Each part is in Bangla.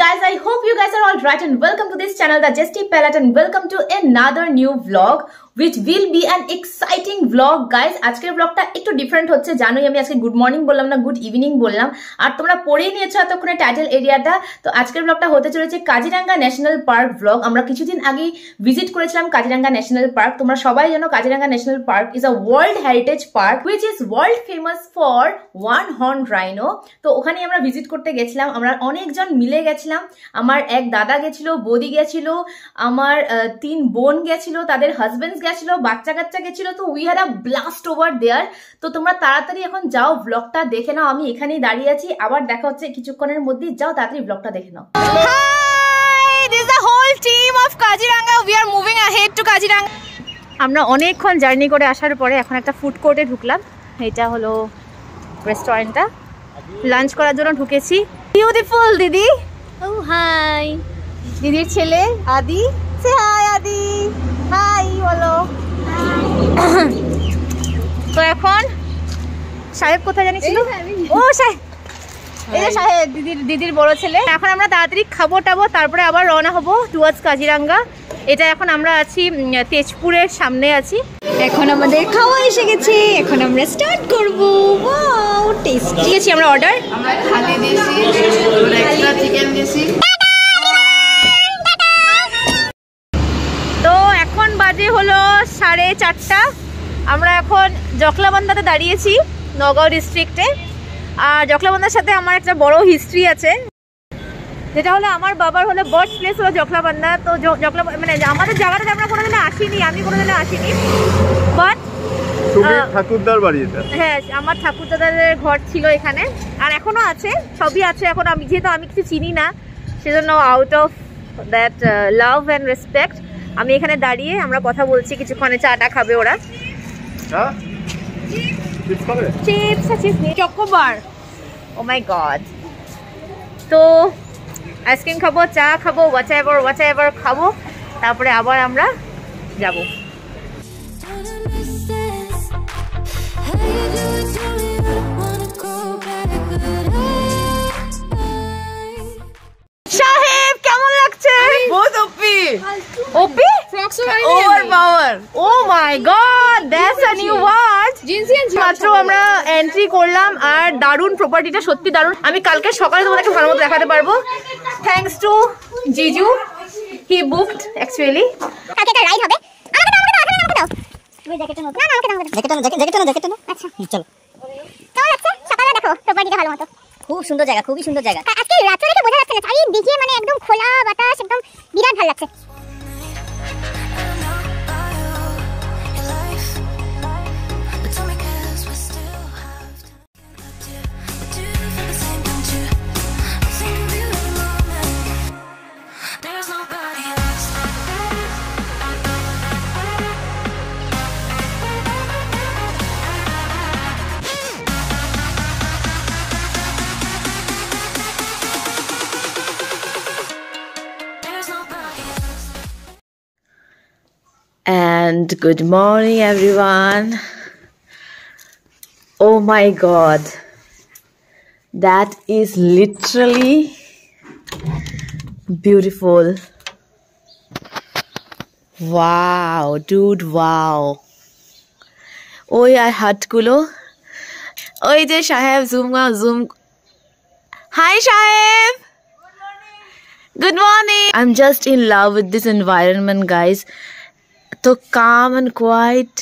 guys, I hope you guys are all right and welcome to this channel, the Zesty Palate, and welcome to another new vlog which will be an exciting vlog guys. আজকের ব্লগটা একটু ডিফারেন্ট হচ্ছে, জানোই আমি আজকে গুড মর্নিং বললাম না, গুড ইভিনিং বললাম, আর তোমরা পড়েই নিয়েছো এতক্ষণে টাইটেল এরিয়াটা। তো আজকের ব্লগটা হতে চলেছে কাজিরাঙ্গা ন্যাশনাল পার্ক ব্লগ। আমরা কিছুদিন আগেই ভিজিট করেছিলাম কাজিরাঙ্গা ন্যাশনাল পার্ক। তোমরা সবাই জানো Kaziranga national park is a world heritage park which is world famous for one horn rhino. তো ওখানে আমরা ভিজিট করতে গেছিলাম, আমরা অনেকজন মিলে গেছিলাম। আমার এক দাদা গেছিল, বৌদি গেছিল, আমার 3 বোন গেছিল, তাদের হাজবেন্ডস গেছিল, বাচ্চা কাচ্চা গেছিল। তো we had a blast over there. তো তোমরা তাড়াতাড়ি এখন যাও ব্লগটা দেখে নাও, আমি এখানেই দাঁড়িয়ে আছি, আবার দেখা হচ্ছে কিছুক্ষণের মধ্যে। যাও তাড়াতাড়ি ব্লগটা দেখে নাও। Hi, this is the whole team of Kaziranga. We are moving ahead to Kaziranga. আমরা অনেকক্ষণ জার্নি করে আসার পরে এখন একটা ফুড কোর্টে ঢুকলাম। এটা হলো রেস্টুরেন্টটা, লাঞ্চ করার জন্য ঢুকেছি। বিউটিফুল দিদি। ও হাই, দিদির ছেলে আদি। সে হাই আদি, হাই বলো। তো এখন সাহেব কোথায় জানিছিল? ও সাহেব, এই যে সাহেব, দিদির বড় ছেলে। এখন আমরা তাড়াতাড়ি খাবো টাবো, তারপরে আবার রওনা হবো টুয়ার্ডস কাজিরাঙ্গা। এটা এখন আমরা আছি তেজপুরের সামনে আছি। এখন আমাদের খাওয়া এসে গেছে, এখন আমরা স্টার্ট করবো। Wow tasty. দিয়েছি আমরা অর্ডার, আমরা থালি দিয়েছি, এক্সট্রা চিকেন দিয়েছি। তো এখন বাজে হলো 4:30। আমরা এখন জকলাবান্ধাতে দাঁড়িয়েছি, নগাঁও ডিস্ট্রিক্টে। আর জকলাবান্ধার সাথে আমার একটা বড় হিস্ট্রি আছে, যেটা হলো আমার বাবার হলো বার্থ প্লেস হলো জকলাবান্ধা। তো মানে আমাদের জায়গাটাতে আমরা কোনোদিনও আসিনি, আমি কোনোদিনও আসিনি, বাট ঠাকুরদার বাড়ি এটা। হ্যাঁ, আমার ঠাকুরদাদের ঘর ছিল এখানে, আর এখনো আছে, সবই আছে এখন। আমি যেহেতু আমি কিছু চিনি না, সেজন্য out of that love and respect আমি এখানে দাঁড়িয়ে আমরা কথা বলছি। কিছুক্ষণে চাটা খাবে ওরা। Chips chocobar, O my god. তো আইসক্রিম খাবো, চা খাবো, হোয়াটস এভার খাবো, তারপরে আবার আমরা যাব। সাহেব কেমন লাগছে? বহুত OP OP over power. Oh my God, that's a new word. মাত্র আমরা এন্ট্রি করলাম, আর দারুণ, প্রপার্টিটা সত্যি দারুণ। আমি কালকে সকালে তোমাদেরকে ভালো মতো দেখাতে পারবো, থ্যাঙ্কস টু জিজু, হি বুকড অ্যাকচুয়ালি। কালকে একটা রাইড হবে। আমাকে দাও তুমি জ্যাকেটটা নাও। না আমাকে দাও, জ্যাকেটটা নাও। আচ্ছা চলো। কেমন লাগছে? সকালে দেখো প্রপার্টিটা ভালো মতো। খুব সুন্দর জায়গা, খুবই সুন্দর জায়গা। আজকে রাতে দেখে বোঝা যাচ্ছে না, চারিদিকে মানে একদম খোলা বাতাস, একদম বিরাট ভালো লাগছে। And good morning everyone. Oh my god, that is literally beautiful. Wow dude, wow. Oi আর হাতগুলো, ওই যে সাহেব, জুম। Hi সাহেব, good morning. I'm just in love with this environment guys. তো কাম অ্যান্ড কোয়াইট।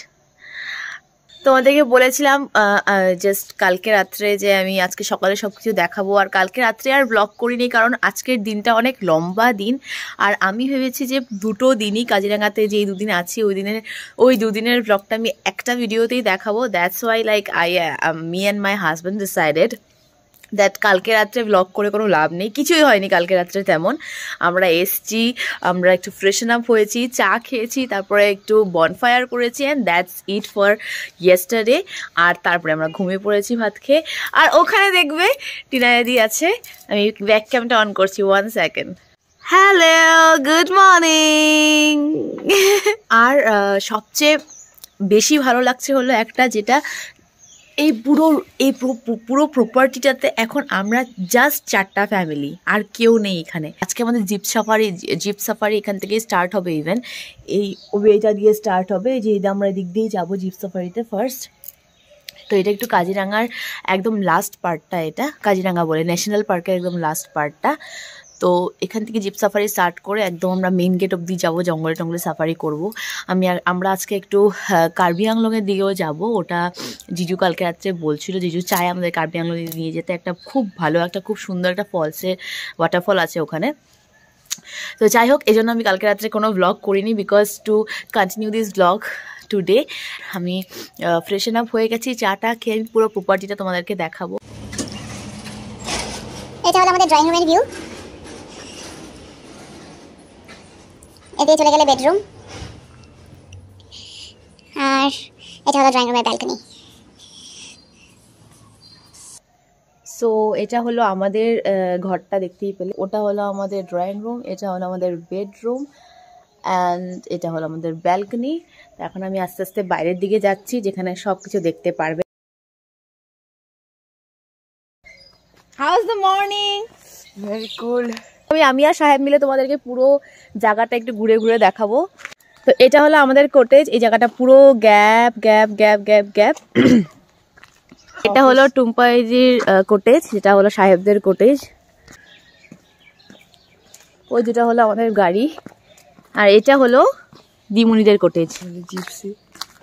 তোমাদেরকে বলেছিলাম জাস্ট কালকে রাত্রে যে আমি আজকে সকালে সব কিছু দেখাবো, আর কালকে রাত্রে আর ব্লগ করিনি, কারণ আজকের দিনটা অনেক লম্বা দিন। আর আমি ভেবেছি যে 2 দিনই কাজিরাঙ্গাতে যে 2 দিন আছি, ওই 2 দিনের ব্লগটা আমি একটা ভিডিওতেই দেখাবো। That's why like me and my husband decided that কালকে রাত্রে ব্লগ করে কোনো লাভ নেই। কিছুই হয়নি কালকে রাত্রে তেমন। আমরা এসছি, আমরা একটু ফ্রেশন আপ হয়েছি, চা খেয়েছি, তারপরে একটু বনফায়ার করেছি, and that's it for yesterday. আর তারপরে আমরা ঘুমিয়ে পড়েছি ভাত খেয়ে। আর ওখানে দেখবে টিনাদি আছে, আমি ব্যাক ক্যামটা অন করছি, 1 সেকেন্ড। Hello, good morning. আর সবচেয়ে বেশি ভালো লাগছে হলো একটা, যেটা এই পুরো প্রপার্টিটাতে এখন আমরা জাস্ট 4টা ফ্যামিলি, আর কেউ নেই এখানে। আজকে আমাদের জিপ সাফারি এখান থেকে স্টার্ট হবে। ইভেন এই ওয়েটা দিয়ে স্টার্ট হবে, যে আমরা এদিক দিয়েই যাবো জিপ সাফারিতে ফার্স্ট। তো এটা একটু কাজিরাঙ্গার একদম লাস্ট পার্টটা, এটা কাজিরাঙ্গা বলে ন্যাশনাল পার্কের একদম লাস্ট পার্টটা। তো এখান থেকে জিপ সাফারি স্টার্ট করে একদম আমরা মেন গেট অব্দি যাবো, জঙ্গলে টঙ্গলে সাফারি করব। আমরা আজকে একটু কার্বি আংলংয়ের দিকেও যাব। ওটা জিজু কালকে রাত্রে বলছিল, জিজু চায় আমাদের কার্বি আংলং নিয়ে যেতে। একটা খুব ভালো, একটা খুব সুন্দর একটা ওয়াটারফল আছে ওখানে। তো যাই হোক, এই জন্য আমি কালকে রাত্রে কোনো ভ্লগ করিনি, because to continue this vlog today আমি ফ্রেশন আপ হয়ে গেছি, চাটা খেয়ে পুরো প্রপার্টিটা তোমাদেরকে দেখাবো। এটা হলো আমাদের ড্রয়িং রুমের ভিউ। এদিকে চলে গেলে বেডরুম, আর এটা হলো ড্রয়িং রুমের ব্যালকনি। সো এটা হলো আমাদের ঘরটা, দেখতেই পেলে। ওটা হলো আমাদের ড্রয়িং রুম, এটা হলো আমাদের বেডরুম, অ্যান্ড এটা হলো আমাদের ব্যালকনি। তো এখন আমি আস্তে আস্তে বাইরের দিকে যাচ্ছি, যেখানে সব কিছু দেখতে পারবে। হাউস দ্য মর্নিং, ভেরি কুল। আমি আর সাহেব মিলে তোমাদেরকে পুরো জায়গাটা একটু ঘুরে ঘুরে দেখাবো। তো এটা হলো আমাদের কটেজ, এই জায়গাটা পুরো gap gap gap gap gap. এটা হলো টুম্পাইজির কটেজ, যেটা হলো সাহেবদের কটেজ। ওই যেটা হলো আমাদের গাড়ি, আর এটা হলো দিমুনিদের কটেজ।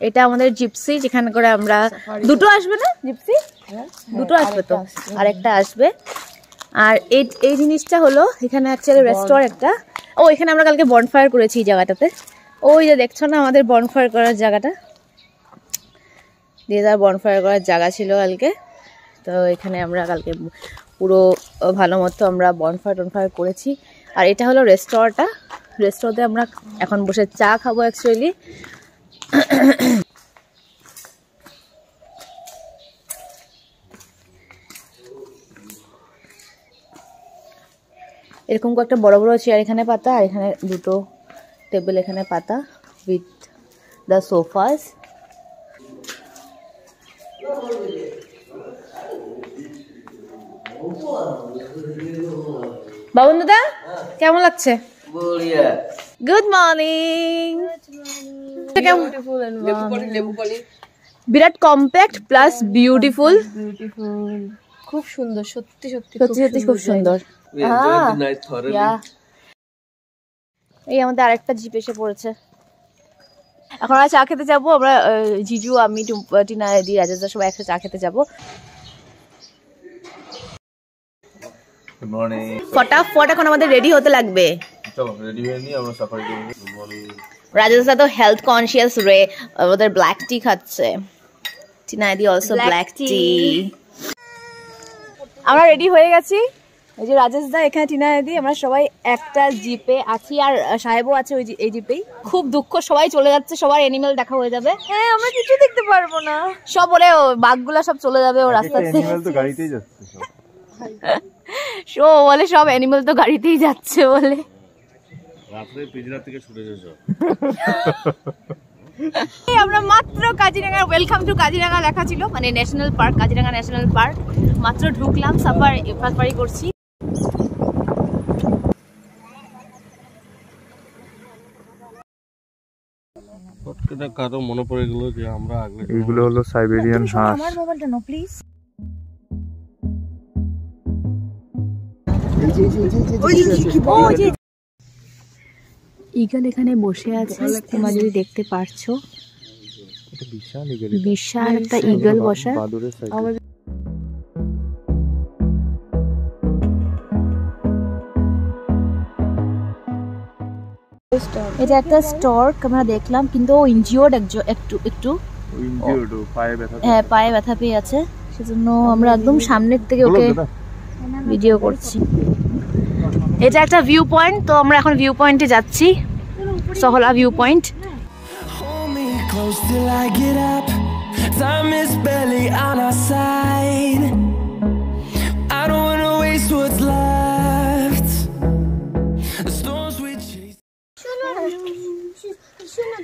এটা আমাদের জিপসি, যেখানে করে আমরা দুটো আসবে না জিপসি, দুটো আসবে তো, আর একটা আসবে। আর এই জিনিসটা হলো এখানে অ্যাকচুয়ালি রেস্টুরেন্ট একটা। ও এখানে আমরা কালকে বনফায়ার করেছি এই জায়গাটাতে। ওই যে দেখছো না আমাদের বনফায়ার করার জায়গাটা, দিদার বনফায়ার করার জায়গা ছিল কালকে। তো এখানে আমরা কালকে পুরো ভালো মতো আমরা বনফায়ার করেছি। আর এটা হলো রেস্টুরেন্টে আমরা এখন বসে চা খাবো অ্যাকচুয়ালি। এরকম কয়েকটা বড় বড় চেয়ার এখানে পাতা, আর এখানে দুটো টেবিল এখানে পাতা উইথ দ্য সোফাস। বাবন দাদা কেমন লাগছে? Good morning. বিরাট কম্প্যাক্ট প্লাস বিউটিফুল, খুব সুন্দর, সত্যি সত্যি সত্যি খুব সুন্দর। এই আমাদের আরেকটা জিপ এসে পড়েছে। এখন আমরা চা খেতে যাবো। আমরা জিজু, আমি, টিনা, দি, রাজেশদা সবাই একসাথে চা খেতে যাবো। ফটাফট এখন আমাদের রেডি হতে লাগবে। রাজেশদা তো হেলথ কনসিয়াস রে, ওদের ব্ল্যাক টি খাচ্ছে। টিনা দি অলসো ব্ল্যাক টি। আমরা রেডি হয়ে গেছি। এই যে রাজেশ দা, এখানে টিনা দি, আমরা সবাই একটা জিপে আছি, আর সাহেবও আছে এই জিপেই। খুব দুঃখ, সবাই চলে যাচ্ছে, সবার অ্যানিমেল দেখা হয়ে যাবে। হ্যাঁ, আমরা কিছু দেখতে পারবো না। সব ওরে বাঘগুলা সব চলে যাবে ও রাস্তা থেকে। গাড়িতেই যাচ্ছে সব বলে সব অ্যানিমেল তো গাড়িতেই যাচ্ছে বলে। রাত্রে পিজরা থেকে ছুটে যাচ্ছে। আমরা মাত্র কাজিরাঙ্গা, ওয়েলকাম টু কাজিরাঙ্গা লেখা ছিল, মানে national park, Kaziranga national park. মাত্র ঢুকলাম, সাফারি করছি। কারো মনে পড়ে গেল যে আমরা এগুলো হলো সাইবেরিয়ান হাঁস। আমার মোবাইলটা নো প্লিজ। ঈগল এখানে বসে আছে, তোমরা যদি দেখতে পারছো। বিশাল একটা ঈগল বসা। এটা একটা স্টর্ক আমরা দেখলাম, কিন্তু ও ইনজিওর্ড একটু হ্যাঁ, পায়ে ব্যথা পেয়ে আছে, সেজন্য আমরা একদম সামনের থেকে ওকে ভিডিও করছি। এটা একটা ভিউ পয়েন্ট, তো আমরা এখন ভিউ পয়েন্টে যাচ্ছি, সহলা ভিউ পয়েন্ট।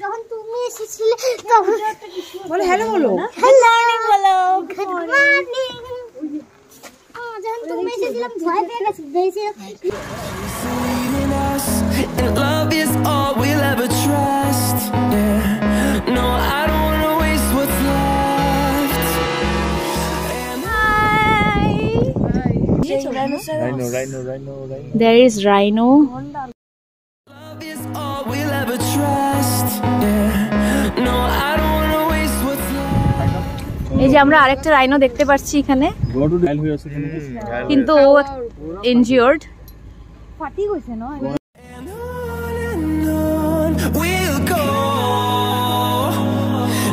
যখন তুমি এসেছিলে তখন বলো হ্যালো, বলো হ্যালো, বলো গুড ভয় পেয়ে গেছি বেশি And love is all we'll ever trust. Yeah. No, I don't wanna waste what's left. Rhino. There is rhino. Love is all we'll ever trust. Yeah. No, I don't wanna waste what's left. এই যে আমরা আরেকটা রাইনো দেখতে পাচ্ছি এখানে, কিন্তু ও ইনজিওর্ড। ফাটি গেছে না? And on we'll go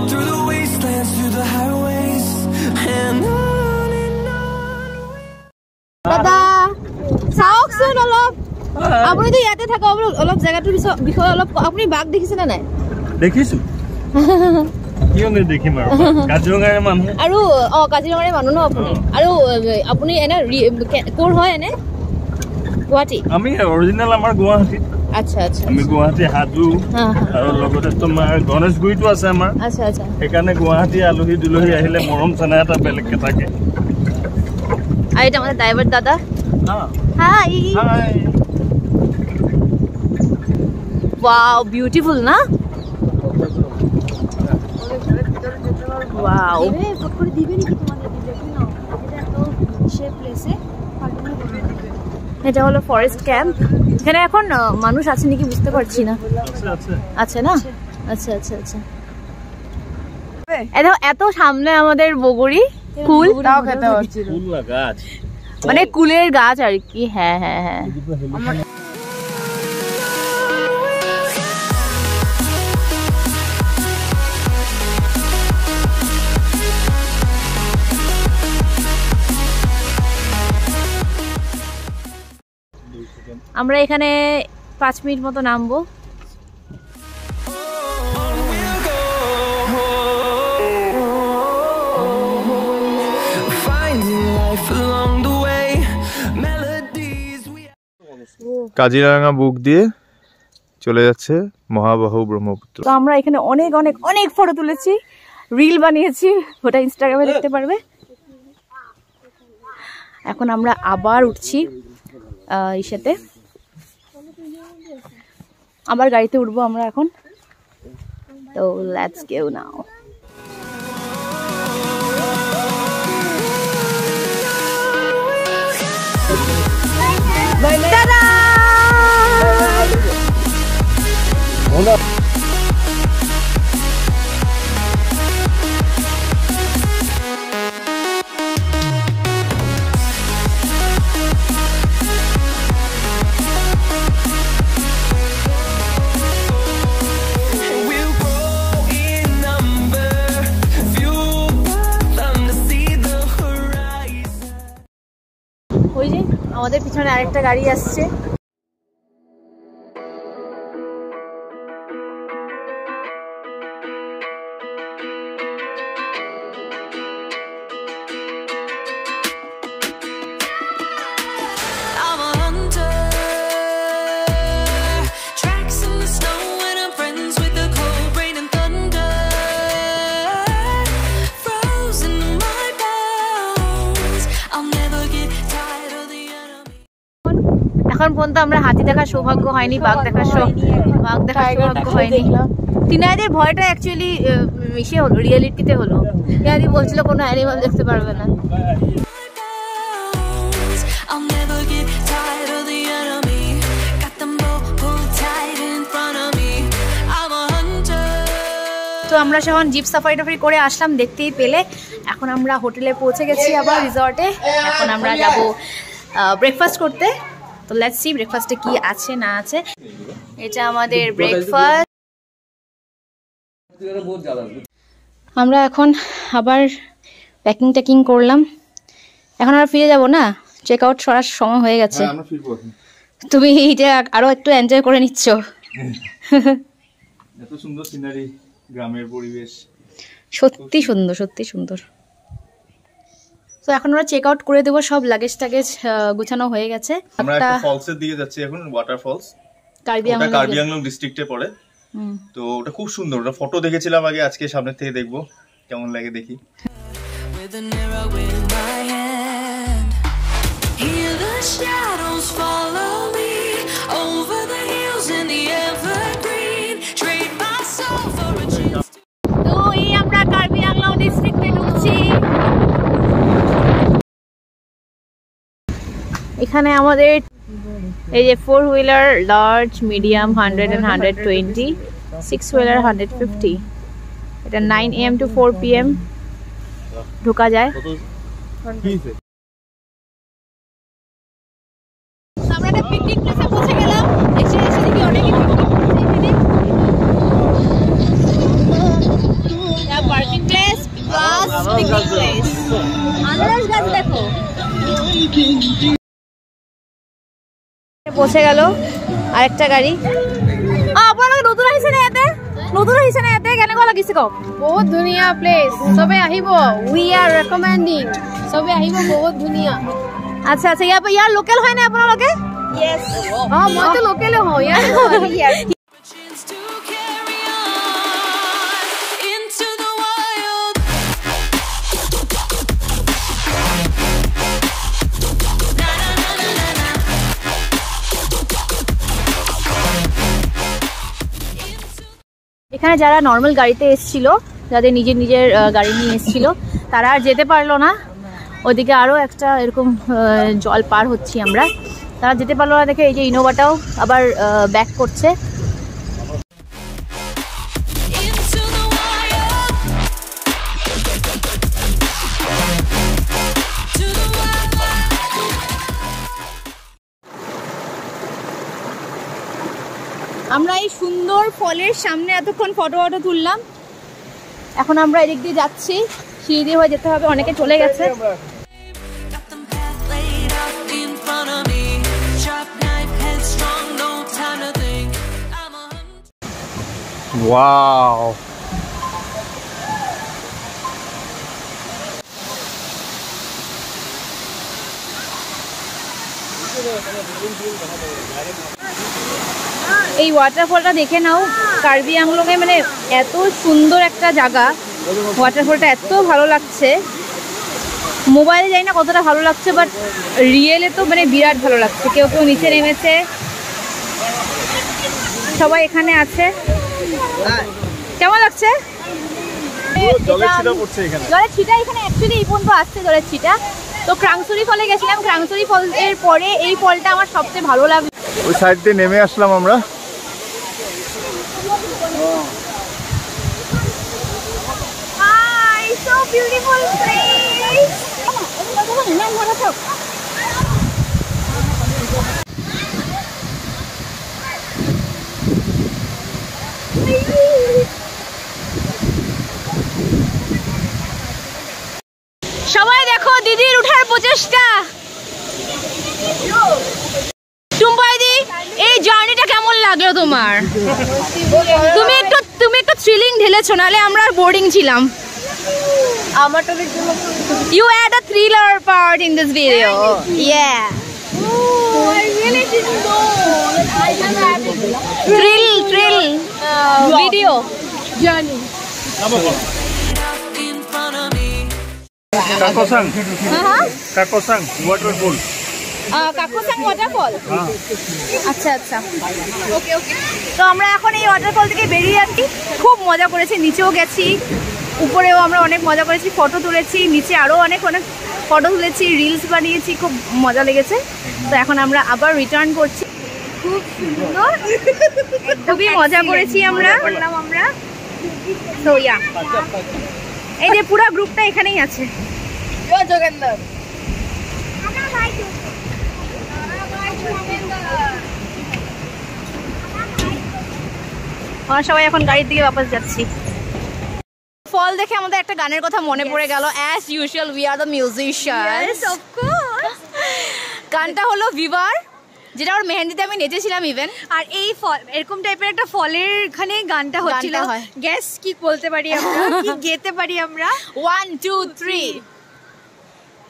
through the wastelands, through the highways, and on. দাদা চাওকচোন অলপ, আপুনিতো ইয়াতে থাকা, অলপ জেগাটোৰ বিষয়ে অলপ আপুনি বাঘ দেখিছে নে নাই? দেখিছো কিয়নো দেখিম আৰু কাজিৰঙাৰ মানুহ আৰু কাজিৰঙাৰ মানুহ ন আপুনি? আৰু আপুনি এনে ক'ৰ হয়? এনে গুৱাহাটী? আমি অৰিজিনেল আমাৰ গুৱাহাটীত। আচ্ছা আচ্ছা, আমি গুৱাহাটী হাজো আৰু লগতে তোমাৰ গণেশগুৰিটো আছে আমাৰ। আচ্ছা আচ্ছা, সেইকাৰণে গুৱাহাটী আলহী দুলহী আহিলে মৰম চেনেহ এটা বেলেগকে থাকে। আৰু এটা আমাৰ ড্ৰাইভাৰ দাদা। হাই। ওয়াও, বিউটিফুল না? ওয়াও, এটা হলো ফরেস্ট ক্যাম্প। এখানে এখন মানুষ আছে নাকি বুঝতে পারছি না। আছে না? আচ্ছা আচ্ছা আচ্ছা। এত সামনে আমাদের বগুড়ি কুল, মানে কুলের গাছ আর কি। হ্যাঁ হ্যাঁ হ্যাঁ, আমরা এখানে 5 মিনিট মতো নামবো। কাজিরাঙ্গা বুক দিয়ে চলে যাচ্ছে মহাবাহু ব্রহ্মপুত্র। তো আমরা এখানে অনেক অনেক অনেক ফটো তুলেছি, রিল বানিয়েছি, ওটা ইনস্টাগ্রামে দেখতে পারবে। এখন আমরা আবার উঠছি ইসেতে, আবার গাড়িতে উঠবো আমরা এখন। তো let's go now. Ta-da! We'll grow in number, fuel them to see the horizon. ওই যে আমাদের পিছনে আরেকটা গাড়ি আসছে। I'm a hunter, tracks in the snow, and I'm friends with the cold rain and thunder. Frozen in my bones, I'll never get tired of the enemy. এখন পর্যন্ত আমরা হাতি দেখার সৌভাগ্য হয়নি, বাঘ দেখার সৌভাগ্য হয়নি। তিনাদের ভয়টা অ্যাকচুয়ালি মিশে হলো, রিয়েলিটিতে হলো। ইয়াদি বলছিল কোনো অ্যানিমাল দেখতে পারবে না। I'll never get tired of the enemy. Got them both pulled tight in front of me. I'm a hunter. তো আমরা যখন জিপ সাফারি করে আসলাম দেখতেই পেলে। এখন আমরা হোটেলে পৌঁছে গেছি আবার রিসর্টে। এখন আমরা যাব ব্রেকফাস্ট করতে। তো লেটস সি ব্রেকফাস্টে কি আছে না আছে। এটা আমাদের ব্রেকফাস্ট। আমরা এখন আবার প্যাকিং করলাম। এখন আমরা ফিরে যাব না, চেক আউট করার সময় হয়ে গেছে। তুমি এটা আরো একটু এনজয় করে নিচ্ছ। এত সুন্দর সিনারি, গ্রামের পরিবেশ, সত্যি সুন্দর, সত্যি সুন্দর। তো এখন আমরা চেক আউট করে দেবো, সব লাগেজ টাগেজ গুছানো হয়ে গেছে। আমরা একটা ফলসের দিকে যাচ্ছি এখন, ওয়াটারফলস। কার্বিআংলং ডিস্ট্রিক্টে পড়ে। তো ওটা খুব সুন্দর, ওটা ফটো দেখেছিলাম আগে, আজকে সামনে থেকে দেখবো কেমন লাগে দেখি। With an arrow in my hand, hear the shadows follow me over the hills in the evergreen. Trade my soul for a chance to... তো এই আমরা কার্বি আংলং ডিস্ট্রিক্টে ঢুকছি। এখানে আমাদের এই যে 4 wheeler large medium 100 and 120, 6 wheeler 150। এটা 9 AM to 4 PM ঢোকা যায়। আমরা একটা পিকনিক প্লেসে পৌঁছে গেলাম। এসে দেখি অনেকে parking place plus picnic place. আনারস গাছ দেখো। পৌঁছে গেল আরেকটা গাড়ি। আপোনালোকে নতুন আহিছে নে ইয়াতে? নতুন আহিছে নে ইয়াতে? কেনেকুৱা লাগিছে কওক? বহুত ধুনীয়া প্লেচ, চবে আহিব। উই আৰ ৰেকমেণ্ডিং, চবে আহিব, বহুত ধুনীয়া। আচ্ছা আচ্ছা, ইয়াৰ লোকেল হয় নে আপোনালোকে? ইয়েছ, মইতো লোকেলে হওঁ ইয়াৰ। chance to carry on into the wild. এখানে যারা নর্মাল গাড়িতে এসেছিল, যাদের নিজের নিজের গাড়ি নিয়ে এসেছিল, তারা আর যেতে পারলো না। ওদিকে আরও একটা এরকম জল পার হচ্ছি আমরা, তারা যেতে পারলো না দেখে এই যে ইনোভাটাও আবার ব্যাক করছে। Into the wild. To the wild. আমরা এই সুন্দর ফলের সামনে এতক্ষণ ফটো তুললাম। এখন আমরা এদিক দিয়ে যাচ্ছি, সিঁড়ি দিয়ে হয়ে যেতে হবে, অনেকে চলে গেছে। Got them path laid out in front of me. Sharp knife, headstrong, no time to think. I'm a hunter. Wow, এই ওয়াটারফলটা দেখে নাও। কার্বি আংলংয়ে মানে এত সুন্দর একটা জায়গা, ওয়াটারফলটা এত ভালো লাগছে। মোবাইলে যাই না কতটা ভালো লাগছে, বাট রিয়েলে তো মানে বিরাট ভালো লাগছে। কেউ কেউ নিচে নেমেছে, সবাই এখানে আছে। কেমন লাগছে? জলের ছিটা পড়ছে এখানে। জলের ছিটা এখানে অ্যাকচুয়ালি এই পর্যন্ত আসছে জলের ছিটা। তো ক্রাংসুরি ফলে গেছিলাম, ক্রাংসুরি ফলের পরে এই ফলটা আমার সবচেয়ে ভালো লাগলো। ওই সাইড দিয়ে নেমে আসলাম আমরা। Hi, so beautiful place. সবাই দেখো দিদির উঠার প্রচেষ্টা। টুম্পাইদি, এই জার্নিটা কেমন লাগলো তোমার? তুমি একটু থ্রিলিং ঢেলেছো, নাহলে আমরা বোরিং ছিলাম। You had a thriller part in this video. Yeah. I really didn't know. I never had a Thrill video. journey. In front of me. কাকোসাং হ্যাঁ, কাকোসাং ওয়াটারফল। কাকোসাং ওয়াটারফল। আচ্ছা আচ্ছা, ওকে ওকে। তো আমরা এখন এই ওয়াটারফল থেকে বেরিয়ে যাচ্ছি। খুব মজা করেছি, নিচেও গেছি, উপরেও আমরা অনেক মজা করেছি, ফটো তুলেছি, নিচে আরও অনেক ফটো তুলেছি, রিলস বানিয়েছি, খুব মজা লেগেছে। তো এখন আমরা আবার রিটার্ন করছি। খুব সুন্দর, খুবই মজা করেছি আমরা। তো ইয়া, এই যে পুরো গ্রুপটা এখানেই আছে। আমরা সবাই এখন গাড়ির দিকে বাপাস যাচ্ছি। ফল দেখে আমাদের একটা গানের কথা মনে পড়ে গেল। As usual we are the musicians, of course. গানটা হলো ভিভার, যেটা ওর মেহেন্দিতে আমি নেচেছিলাম ইভেন। আর এই ফল এরকম টাইপের একটা ফলের এখানে গানটা হচ্ছিল। গ্যাস কি বলতে পারি আমরা, কি গেতে পারি আমরা? 1 2 3।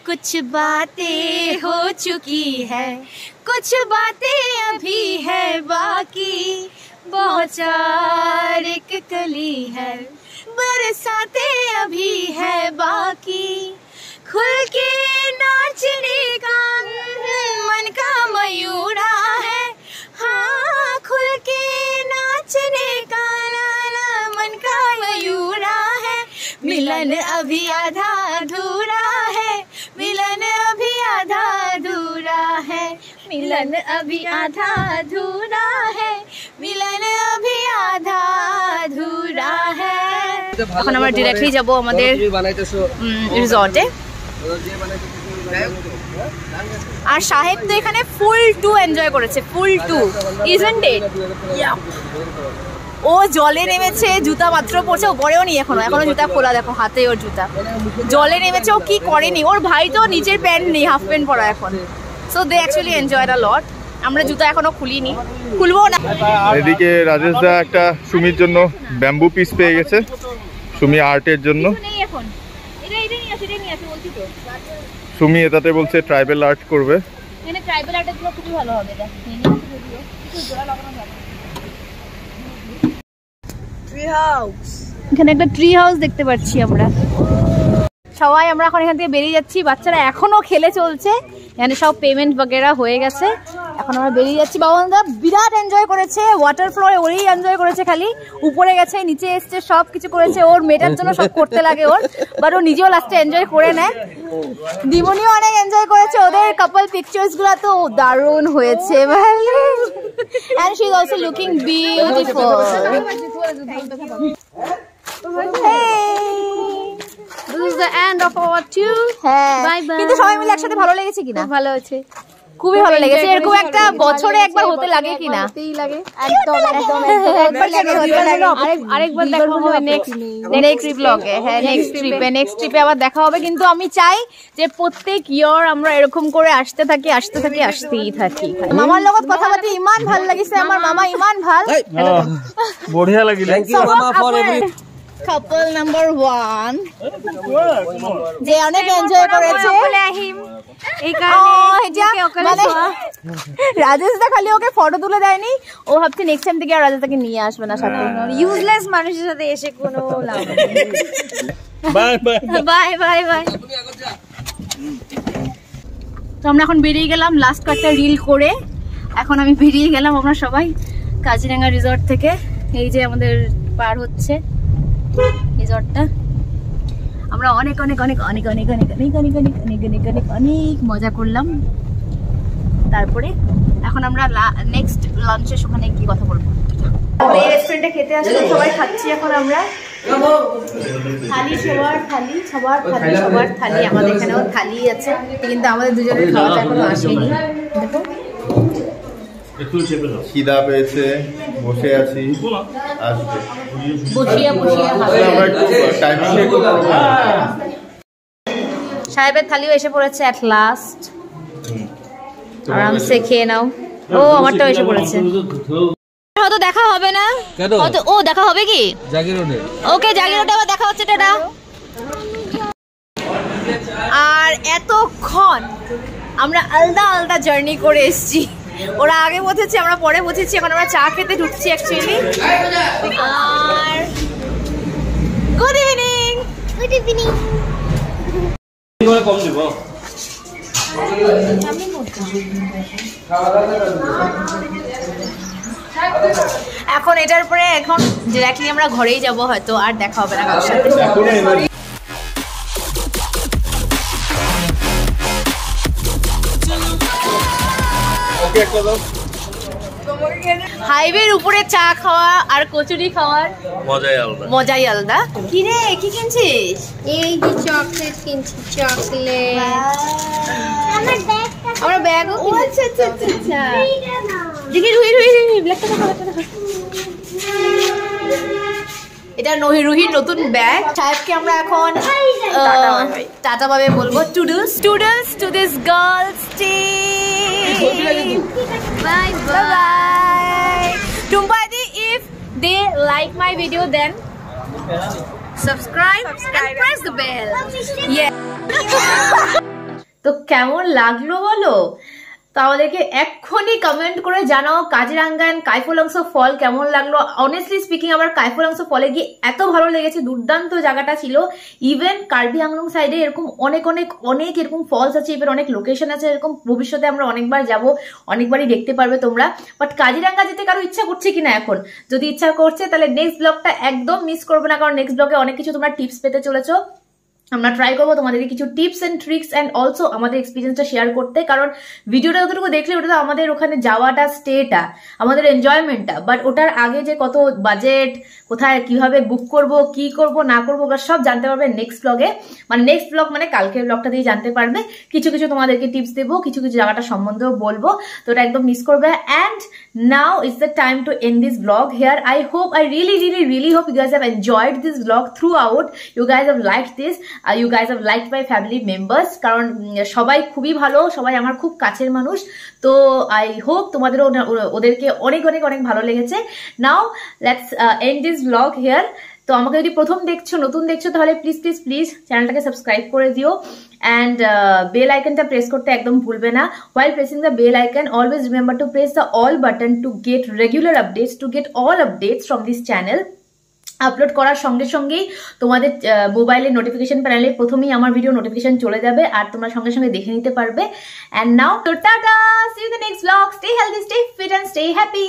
कुछ बातें हो चुकी है, कुछ बातें अभी है बाकी, बहुत चार एक कली है, बरसातें अभी है बाकी, खुल के नाचने का मन मिलन अभी आधा अधूरा है, मिलन अभी आधा अधूरा है, मिलन अभी आधा अधूरा है, मिलन अभी आधा अधूरा है। এখন আমরা ডিরেক্টলি যাব আমাদের রিসর্টে। আর সাহেব তো এখানে ফুল টু এনজয় করেছে, ফুল টু, ইজন্ট ইট? ও জলে নেমেছে, জুতা মাত্র পরছে, ও পরেও নি এখনো জুতা খোলা, দেখো হাতে ওর জুতা। জলে নেমেছে, ও কি করেনি, ওর ভাই তো নিচের প্যান্ট নেই, হাফ প্যান্ট পরা এখন। So they actually enjoyed a lot. আমরা জুতা এখনো খুলিনি, খুলবো না। এদিকে রাজেশ দা একটা সুমির জন্য ব্যাম্বু পিস পেয়ে গেছে, সুমি আর্টের জন্য। সুমি এটাতে বলছে ট্রাইবাল আর্ট করবে। এখানে ট্রাইবাল আর্টের গুলো খুবই ভালো হবে। এখানে একটা ট্রি হাউস দেখতে পাচ্ছি আমরা। সবাই আমরা এখন এখান থেকে বেরিয়ে যাচ্ছি, বাচ্চারা এখনো খেলে চলছে, এখানে সব পেমেন্ট বগেরা হয়ে গেছে, এখন আমরা বেরিয়ে যাচ্ছি। বাবনদা বিরাট এনজয় করেছে, ওয়াটার ফ্লোরে ওরই এনজয় করেছে, খালি উপরে গেছে নিচে এসছে, সব কিছু করেছে, ওর মেয়েটার জন্য সব করতে লাগে ওর, বাট ও নিজেও লাস্টে এনজয় করে নেয়। দিমনিও অনেক এনজয় করেছে, ওদের কাপল পিকচার্স গুলো তো দারুণ হয়েছে, ভালো। And she is also looking beautiful. This is the end of our tour. হ্যাঁ, Bye bye. কিন্তু সবাই মিলে একসাথে ভালো লেগেছে কিনা? ভালো হয়েছে, খুবই ভালো লেগেছে। এরকম একটা বছরে একবার হতে লাগে কিনা? লাগে একদম একদম আরেকবার দেখা হবে নেক্সট ব্লগে। হ্যাঁ, নেক্সট ট্রিপে আবার দেখা হবে। কিন্তু আমি চাই যে প্রত্যেক ইয়ার আমরা এরকম করে আসতেই থাকি। মামার লগত কথা পাতি ইমান ভাল লাগিছে, আমার মামা ইমান ভাল, বঢ়িয়া লাগিলে। কাপল নাম্বার 1 যে অনেক এনজয় করেছে। রাজেশ দা খালি ওকে ফটো তুলে দেয়নি, ও ভাবছে নেক্সট টাইম থেকে আর রাজেশ দাকে নিয়ে আসবে না সাথে। ইউজলেস মানুষের সাথে এসে কোনো লাভ নেই। Bye bye bye bye bye. তো আমরা এখন বেরিয়ে গেলাম, লাস্ট কয়েকটা রিল করে এখন আমি বেরিয়ে গেলাম। আমরা সবাই কাজিরাঙ্গা রিসর্ট থেকে, এই যে আমাদের পার হচ্ছে রিসর্টটা। আমরা অনেক অনেক অনেক অনেক অনেক অনেক অনেক অনেক অনেক অনেক অনেক অনেক অনেক মজা করলাম। তারপরে এখন আমরা নেক্সট লাঞ্চের ওখানে কি কথা বলবো। এই রেস্টুরেন্টে খেতে আসলে সবাই খাচ্ছি এখন আমরা। থালি সবার থালি, আমাদের এখানেও থালি আছে, কিন্তু আমাদের দুজনের খাওয়াটা এখনো আসেনি। দেখো খিদা পেয়েছে, বসে আছি, আসবে বসিয়া সাহেবের থালিও এসে পড়েছে এট লাস্ট। আরামসে খেয়ে নাও। ও আমারটাও এসে পড়েছে। হয়তো দেখা হবে না, হয়তো ও দেখা হবে কি ওকে জাগিরোডে আবার দেখা হচ্ছে টাটা। আর এতক্ষণ আমরা আলাদা আলাদা জার্নি করে এসেছি, ওরা আগে পৌঁছেছে, আমরা পরে পৌঁছেছি। এখন আমরা চা খেতে ঢুকছি অ্যাকচুয়ালি। আর গুড ইভিনিং। এখন এটার পরে এখন ডিরেক্টলি আমরা ঘরেই যাব, হয়তো আর দেখা হবে না কারোর সাথে। হাইওয়ের উপরে চা খাওয়া আর কচুরি খাওয়ার মজাই আলাদা। কি রে, কি কিনছিস? এই যে চকলেট কিনছি, চকলেট। আমরা ব্যাগও কিনছি। আচ্ছা দেখি রুহি ব্ল্যাকটা দেখো। এটা রুহির নতুন ব্যাগ। সাহেবকে আমরা এখন টাটা ভাবে বলবো। Toodles to this girls team. Bye bye. Tumpadi, if they like my video, then subscribe and press the bell. Yeah. তো কেমন লাগলো বলো? তো আমাদেরকে এক্ষুনি কমেন্ট করে জানাও কাজিরাঙ্গা এন্ড কাইফোলাংসো ফল কেমন লাগলো। অনেস্টলি স্পিকিং আমার কাইফোলাংসো ফলে গিয়ে এত ভালো লেগেছে, দুর্দান্ত জায়গাটা ছিল। ইভেন কার্বি আংলং সাইডে এরকম অনেক অনেক অনেক এরকম ফলস আছে, ইভেন অনেক লোকেশন আছে এরকম, ভবিষ্যতে আমরা অনেকবার যাব, অনেকবারই দেখতে পারবে তোমরা। বাট কাজিরাঙ্গা যেতে কারো ইচ্ছা করছে কিনা এখন, যদি ইচ্ছা করছে তাহলে নেক্সট ব্লগটা একদম মিস করবে না, কারণ নেক্সট ব্লগে অনেক কিছু তোমরা টিপস পেতে চলেছো। আমরা ট্রাই করবো তোমাদেরকে কিছু tips and tricks and also আমাদের এক্সপিরিয়েন্সটা শেয়ার করতে, কারণ ভিডিওটা যতটুকু দেখলে ওটা তো আমাদের ওখানে যাওয়াটা, স্টেটা, আমাদের এনজয়মেন্টটা, বাট ওটার আগে যে কত বাজেট, কোথায় কিভাবে বুক করব, কি করব না করবো, ওগুলো সব জানতে পারবে নেক্সট ব্লগে। মানে নেক্সট ব্লগ মানে কালকের ব্লগটা দিয়ে জানতে পারবে। কিছু কিছু তোমাদেরকে টিপস দেবো, কিছু কিছু জায়গাটা সম্বন্ধেও বলবো, তো ওটা একদম মিস করবে। And now it's the time to end this blog here. I really hope you guys have enjoyed this vlog throughout. You guys have liked this. You guys have liked my family members, কারণ সবাই খুবই ভালো, সবাই আমার খুব কাছের মানুষ। তো আই হোপ তোমাদেরও ওদেরকে অনেক অনেক অনেক ভালো লেগেছে। Now let's and this blog here. তো আমাকে যদি প্রথম দেখছো, নতুন দেখছো, তাহলে প্লিজ প্লিজ প্লিজ চ্যানেলটাকে সাবস্ক্রাইব করে দিও অ্যান্ড বেল আইকনটা প্রেস করতে একদম ভুলবে না। While pressing the bell icon always remember to press the all button to get regular updates, to get all updates from this channel. Upload করার সঙ্গে সঙ্গেই তোমাদের মোবাইলের নোটিফিকেশন প্যানেলে প্রথমেই আমার ভিডিও নোটিফিকেশন চলে যাবে, আর তোমরা সঙ্গে সঙ্গে দেখে নিতে পারবে। And now tata, see you in the next blog. Stay healthy, stay fit and stay happy.